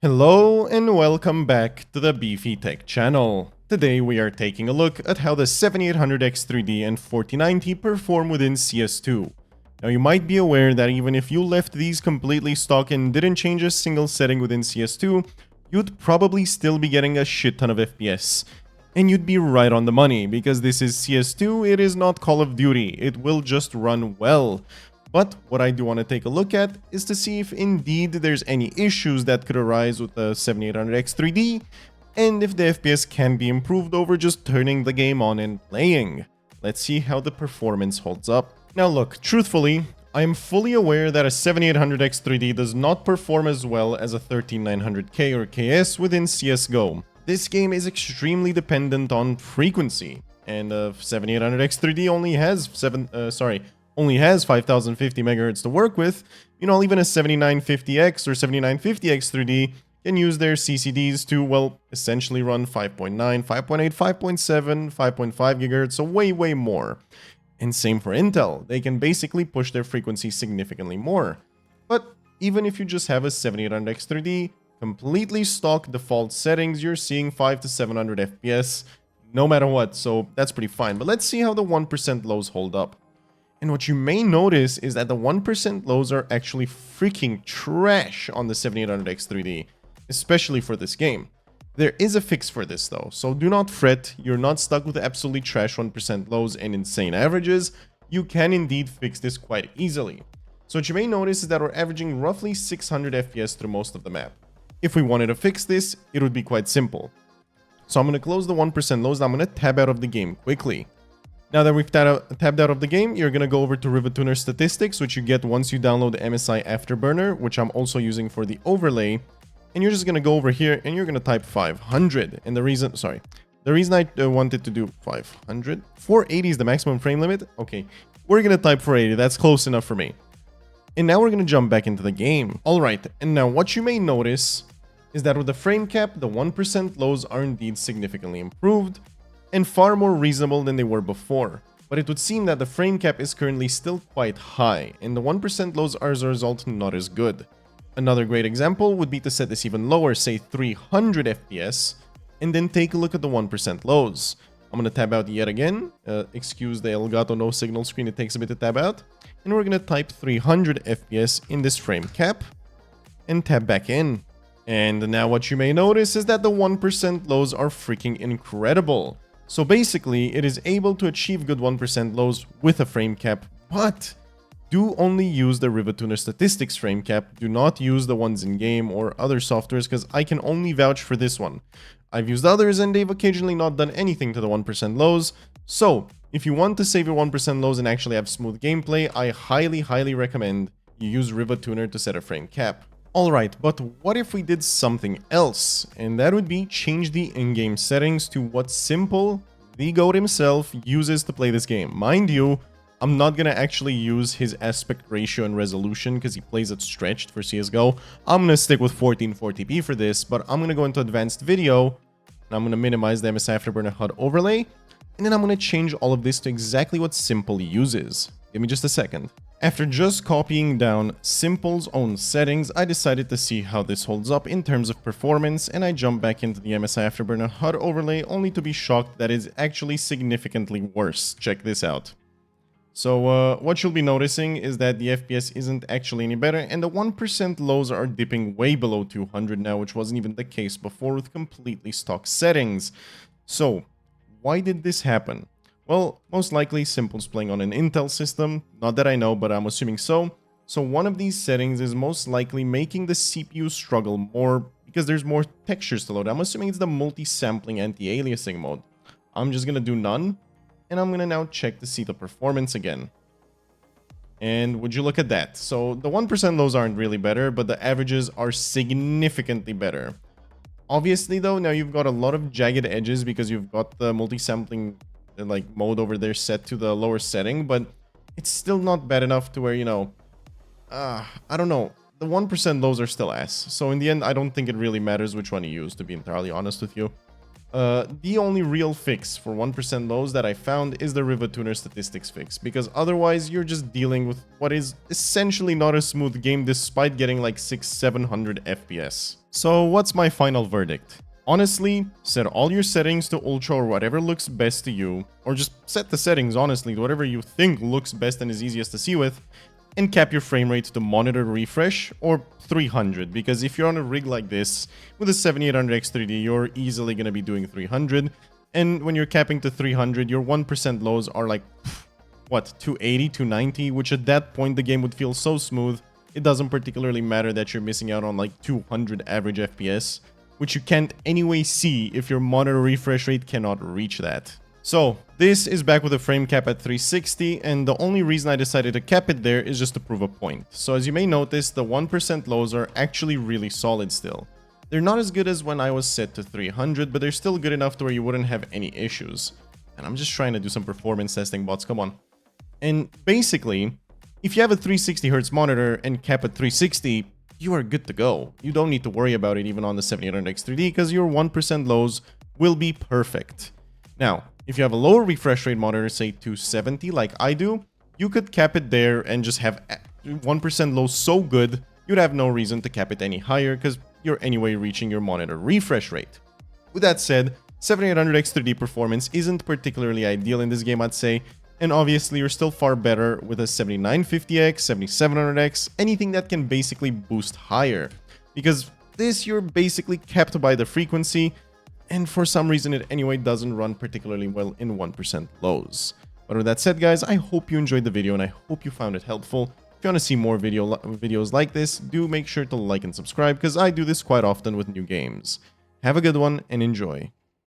Hello and welcome back to the Beefy Tech channel. Today we are taking a look at how the 7800X3D and 4090 perform within CS2. Now you might be aware that even if you left these completely stock and didn't change a single setting within CS2, you'd probably still be getting a shit ton of FPS. And you'd be right on the money, because this is CS2, it is not Call of Duty, it will just run well. But what I do want to take a look at is to see if indeed there's any issues that could arise with the 7800X3D, and if the FPS can be improved over just turning the game on and playing. Let's see how the performance holds up. Now look, truthfully, I am fully aware that a 7800X3D does not perform as well as a 13900K or KS within CSGO. This game is extremely dependent on frequency, and 7800X3D only has 5050 MHz to work with. You know, even a 7950X or 7950X3D can use their CCDs to, well, essentially run 5.9, 5.8, 5.7, 5.5 GHz, so way more. And same for Intel, they can basically push their frequency significantly more. But even if you just have a 7800X3D, completely stock default settings, you're seeing 5 to 700 FPS no matter what, so that's pretty fine. But let's see how the 1% lows hold up. And what you may notice is that the 1% lows are actually freaking trash on the 7800X3D, especially for this game. There is a fix for this though, so do not fret, you're not stuck with absolutely trash 1% lows and insane averages. You can indeed fix this quite easily. So what you may notice is that we're averaging roughly 600 FPS through most of the map. If we wanted to fix this, it would be quite simple. So I'm going to close the 1% lows, I'm going to tab out of the game quickly. Now that we've tabbed out of the game, you're going to go over to Revi Tuner Statistics, which you get once you download MSI Afterburner, which I'm also using for the overlay. And you're just going to go over here and you're going to type 500. And the reason I wanted to do 500, 480 is the maximum frame limit. Okay, we're going to type 480. That's close enough for me. And now we're going to jump back into the game. All right, and now what you may notice is that with the frame cap, the 1% lows are indeed significantly improved and far more reasonable than they were before. But it would seem that the frame cap is currently still quite high, and the 1% lows are as a result not as good. Another great example would be to set this even lower, say 300 FPS, and then take a look at the 1% lows. I'm going to tab out yet again, excuse the Elgato no signal screen, it takes a bit to tab out, and we're going to type 300 FPS in this frame cap, and tab back in. And now what you may notice is that the 1% lows are freaking incredible. So basically, it is able to achieve good 1% lows with a frame cap, but do only use the Revi Tuner Statistics frame cap. Do not use the ones in game or other softwares, because I can only vouch for this one. I've used others and they've occasionally not done anything to the 1% lows. So if you want to save your 1% lows and actually have smooth gameplay, I highly recommend you use Revi Tuner to set a frame cap. Alright, but what if we did something else? And that would be change the in-game settings to what Simple, the GOAT himself, uses to play this game. Mind you, I'm not gonna actually use his aspect ratio and resolution because he plays it stretched for CSGO. I'm gonna stick with 1440p for this, but I'm gonna go into advanced video, and I'm gonna minimize the MSI Afterburner HUD overlay, and then I'm gonna change all of this to exactly what Simple uses. Give me just a second. After just copying down Simple's own settings, I decided to see how this holds up in terms of performance, and I jumped back into the MSI Afterburner HUD overlay only to be shocked that it's actually significantly worse. Check this out. So what you'll be noticing is that the FPS isn't actually any better, and the 1% lows are dipping way below 200 now, which wasn't even the case before with completely stock settings. So why did this happen? Well, most likely Simple's playing on an Intel system, not that I know, but I'm assuming so. So one of these settings is most likely making the CPU struggle more because there's more textures to load. I'm assuming it's the multi-sampling anti-aliasing mode. I'm just gonna do none, and I'm gonna now check to see the performance again. And would you look at that? So the 1% lows aren't really better, but the averages are significantly better. Obviously though, now you've got a lot of jagged edges because you've got the multi-sampling like mode over there set to the lower setting, but it's still not bad enough to where, you know, I don't know, the 1% lows are still ass. So in the end, I don't think it really matters which one you use, to be entirely honest with you. The only real fix for 1% lows that I found is the Revi Tuner Statistics fix, because otherwise you're just dealing with what is essentially not a smooth game despite getting like 600-700 FPS. So what's my final verdict? Honestly, set all your settings to ultra or whatever looks best to you, or just set the settings honestly to whatever you think looks best and is easiest to see with, and cap your frame rate to monitor refresh or 300, because if you're on a rig like this with a 7800X3D, you're easily going to be doing 300, and when you're capping to 300, your 1% lows are like, what, 280, 290, which at that point the game would feel so smooth, it doesn't particularly matter that you're missing out on like 200 average FPS, which you can't anyway see if your monitor refresh rate cannot reach that. So, this is back with a frame cap at 360, and the only reason I decided to cap it there is just to prove a point. So as you may notice, the 1% lows are actually really solid still. They're not as good as when I was set to 300, but they're still good enough to where you wouldn't have any issues. And I'm just trying to do some performance testing, bots, come on. And basically, if you have a 360Hz monitor and cap at 360, you are good to go. You don't need to worry about it even on the 7800X3D, because your 1% lows will be perfect. Now, if you have a lower refresh rate monitor, say 270 like I do, you could cap it there and just have 1% low so good, you'd have no reason to cap it any higher because you're anyway reaching your monitor refresh rate. With that said, 7800X3D performance isn't particularly ideal in this game, I'd say, and obviously you're still far better with a 7950X, 7700X, anything that can basically boost higher, because this you're basically capped by the frequency, and for some reason it anyway doesn't run particularly well in 1% lows. But with that said, guys, I hope you enjoyed the video and I hope you found it helpful. If you want to see more videos like this, do make sure to like and subscribe, because I do this quite often with new games. Have a good one and enjoy.